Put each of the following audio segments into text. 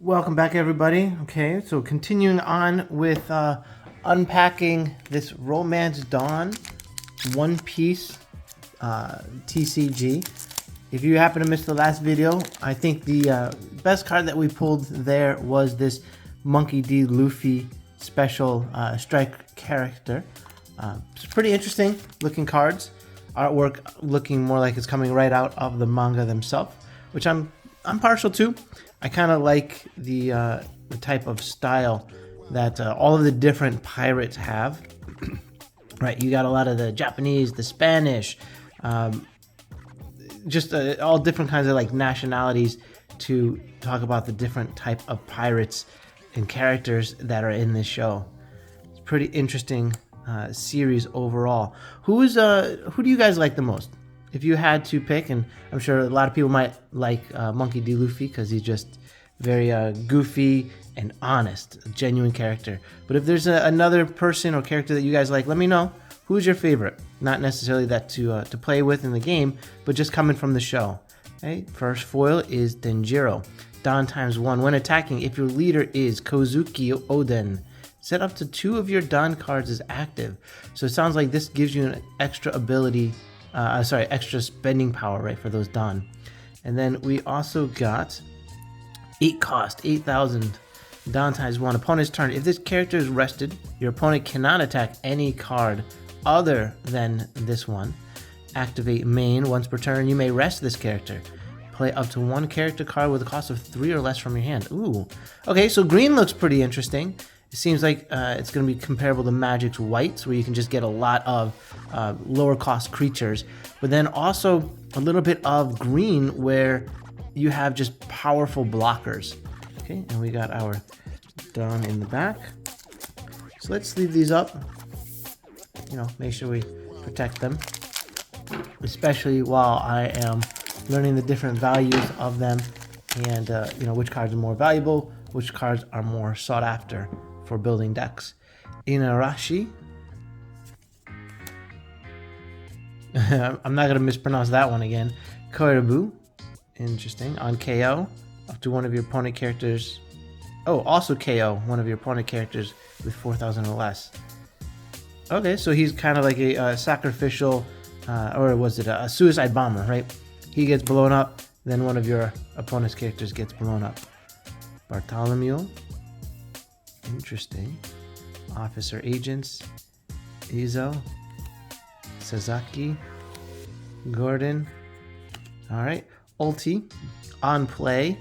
Welcome back, everybody. Okay, so continuing on with unpacking this Romance Dawn One Piece TCG. If you happen to miss the last video, I think the best card that we pulled there was this Monkey D. Luffy special strike character. It's pretty interesting looking cards. Artwork looking more like it's coming right out of the manga themselves, which I'm partial to. I kind of like the type of style that all of the different pirates have. Right, you got a lot of the Japanese, the Spanish, just all different kinds of like nationalities to talk about the different type of pirates and characters that are in this show. It's a pretty interesting series overall. Who do you guys like the most? If you had to pick, and I'm sure a lot of people might like Monkey D. Luffy because he's just very goofy and honest, a genuine character. But if there's another person or character that you guys like, let me know. Who's your favorite? Not necessarily that to play with in the game, but just coming from the show. Okay? First foil is Denjiro. Don ×1. When attacking, if your leader is Kozuki Oden, set up to 2 of your Don cards as active. So it sounds like this gives you an extra ability. Extra spending power, right, for those Don. And then we also got 8 cost, 8,000. Don ×1. Opponent's turn. If this character is rested, your opponent cannot attack any card other than this one. Activate main. Once per turn, you may rest this character. Play up to 1 character card with a cost of 3 or less from your hand. Ooh. Okay, so green looks pretty interesting. It seems like it's going to be comparable to Magic's Whites, where you can just get a lot of lower cost creatures, but then also a little bit of green where you have just powerful blockers. Okay, and we got our Don in the back. So let's leave these up. You know, make sure we protect them, especially while I am learning the different values of them and you know, which cards are more valuable, which cards are more sought after for building decks. Inarashi. I'm not going to mispronounce that one again. Koirabu. Interesting. On KO, up to 1 of your opponent characters. Oh, also KO 1 of your opponent characters with 4,000 or less. Okay, so he's kind of like a sacrificial, or was it a suicide bomber, right? He gets blown up, then 1 of your opponent's characters gets blown up. Bartholomew. Interesting. Officer Agents. Izo. Sasaki. Gordon. Alright. Ulti. On play.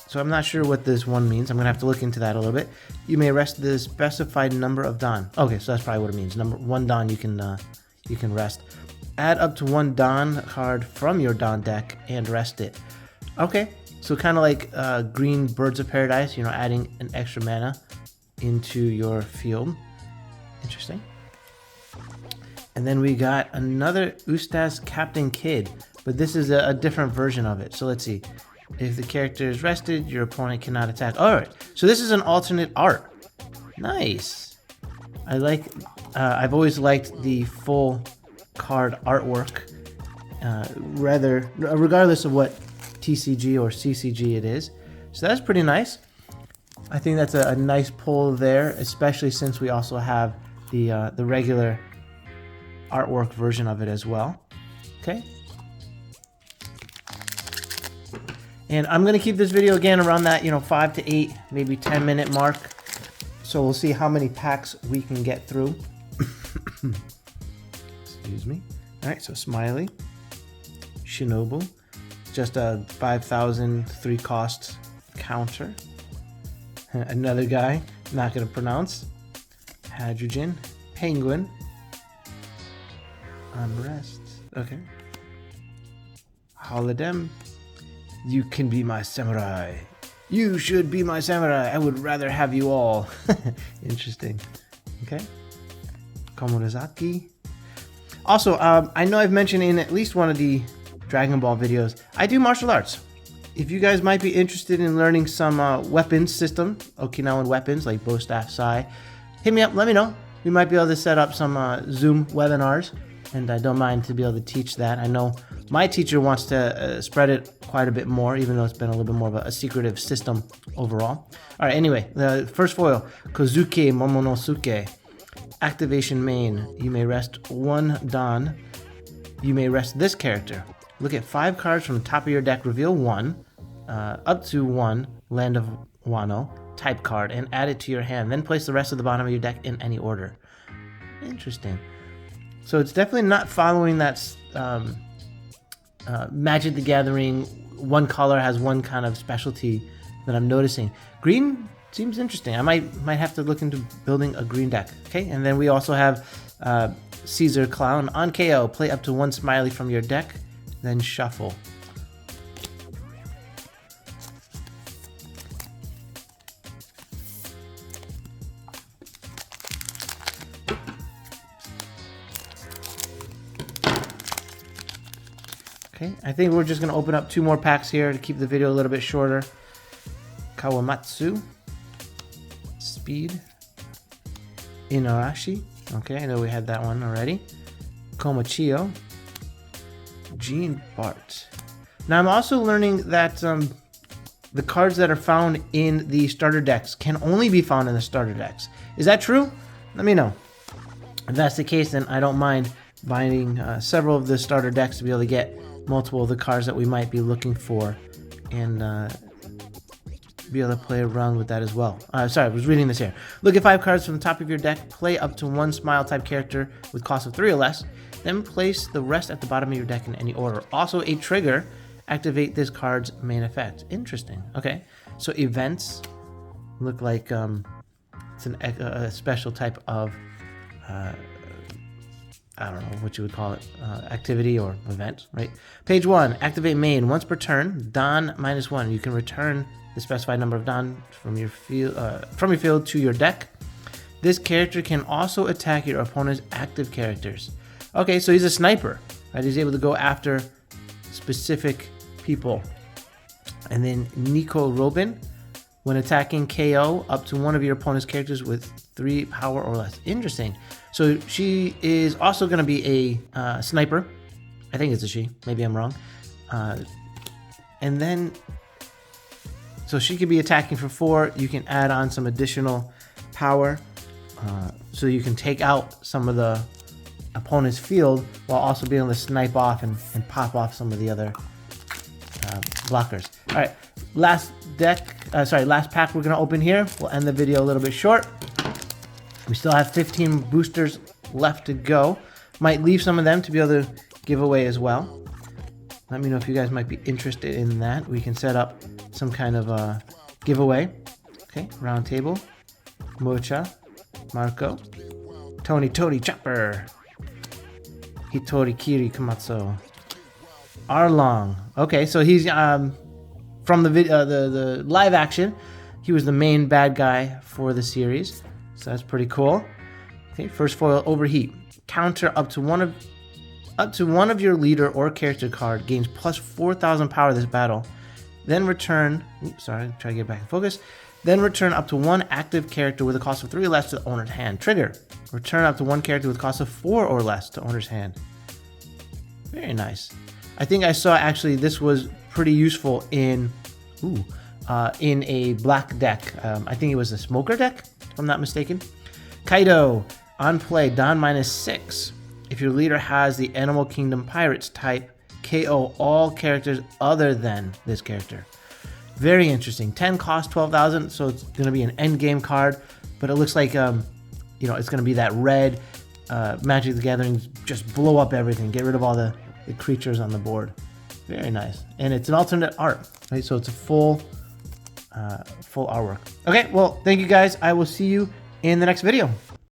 So I'm not sure what this one means. I'm going to have to look into that a little bit. You may rest the specified number of Don. Okay, so that's probably what it means. 1 Don you can rest. Add up to 1 Don card from your Don deck and rest it. Okay. So kind of like green Birds of Paradise, you know, adding an extra mana into your field. Interesting. And then we got another Ustaz Captain Kid, but this is a different version of it. So let's see. If the character is rested, your opponent cannot attack. All right. So this is an alternate art. Nice. I like. I've always liked the full card artwork, regardless of what TCG or CCG it is. So that's pretty nice. I think that's a nice pull there, especially since we also have the regular artwork version of it as well. Okay. And I'm going to keep this video again around that, 5 to 8, maybe 10-minute mark. So we'll see how many packs we can get through. Excuse me. All right, so Smiley, Shinobu. Just a 5,000 3 cost counter. Another guy, not going to pronounce. Hadrogen, Penguin. Unrest. Okay. Holodem. You can be my samurai. You should be my samurai. I would rather have you all. Interesting. Okay. Komurasaki. Also, I know I've mentioned in at least one of the Dragon Ball videos, I do martial arts. If you guys might be interested in learning some weapons system, Okinawan weapons like bow, staff, sai, hit me up, let me know. We might be able to set up some Zoom webinars and I don't mind to be able to teach that. I know my teacher wants to spread it quite a bit more, even though it's been a little bit more of a secretive system overall. All right, anyway, the first foil, Kozuke Momonosuke. Activation main, you may rest 1 Dan. You may rest this character. Look at 5 cards from the top of your deck, reveal 1, up to 1 Land of Wano type card, and add it to your hand. Then place the rest of the bottom of your deck in any order. Interesting. So it's definitely not following that Magic the Gathering, one color has one kind of specialty that I'm noticing. Green seems interesting. I might have to look into building a green deck. Okay, and then we also have Caesar Clown. On KO, play up to 1 smiley from your deck, then shuffle. Okay, I think we're just going to open up 2 more packs here to keep the video a little bit shorter. Kawamatsu. Speed. Inarashi. Okay, I know we had that one already. Komochio. Gene Bart. Now I'm also learning that the cards that are found in the starter decks can only be found in the starter decks. Is that true? Let me know. If that's the case, then I don't mind buying several of the starter decks to be able to get multiple of the cards that we might be looking for, and be able to play around with that as well. Sorry, I was reading this here. Look at 5 cards from the top of your deck, play up to 1 smile type character with cost of 3 or less, then place the rest at the bottom of your deck in any order. Also a trigger, activate this card's main effect. Interesting. Okay, so events look like it's a special type of I don't know what you would call it, activity or event, right? Page 1, activate main. Once per turn, Dan -1. You can return the specified number of Dan from your field to your deck. This character can also attack your opponent's active characters. Okay, so he's a sniper, right? He's able to go after specific people. And then Nico Robin, when attacking KO up to 1 of your opponent's characters with 3 power or less. Interesting. So she is also going to be a sniper. I think it's a she. Maybe I'm wrong. And then, so she could be attacking for 4. You can add on some additional power, so you can take out some of the opponent's field while also being able to snipe off and pop off some of the other blockers. All right, last pack we're going to open here. We'll end the video a little bit short. We still have 15 boosters left to go. Might leave some of them to be able to give away as well. Let me know if you guys might be interested in that. We can set up some kind of a giveaway. Okay, round table. Mocha, Marco, Tony Chopper, Hitori Kiri Komatsu, Arlong. Okay, so he's from the live action. He was the main bad guy for the series. So that's pretty cool. Okay, first foil, Overheat. Counter up to one of your leader or character card gains plus 4,000 power this battle. Then return. Oops, sorry, try to get back in focus. Then return up to 1 active character with a cost of 3 or less to the owner's hand. Trigger. Return up to 1 character with a cost of 4 or less to owner's hand. Very nice. I think I saw actually this was pretty useful in a black deck. I think it was a smoker deck, if I'm not mistaken. Kaido, on play, Dan -6. If your leader has the Animal Kingdom Pirates type, KO all characters other than this character. Very interesting. 10 cost, 12,000, so it's going to be an end game card, but it looks like it's going to be that red Magic the Gathering, just blow up everything, get rid of all the creatures on the board. Very nice. And it's an alternate art, right? So it's a full artwork. Okay, well, thank you guys. I will see you in the next video.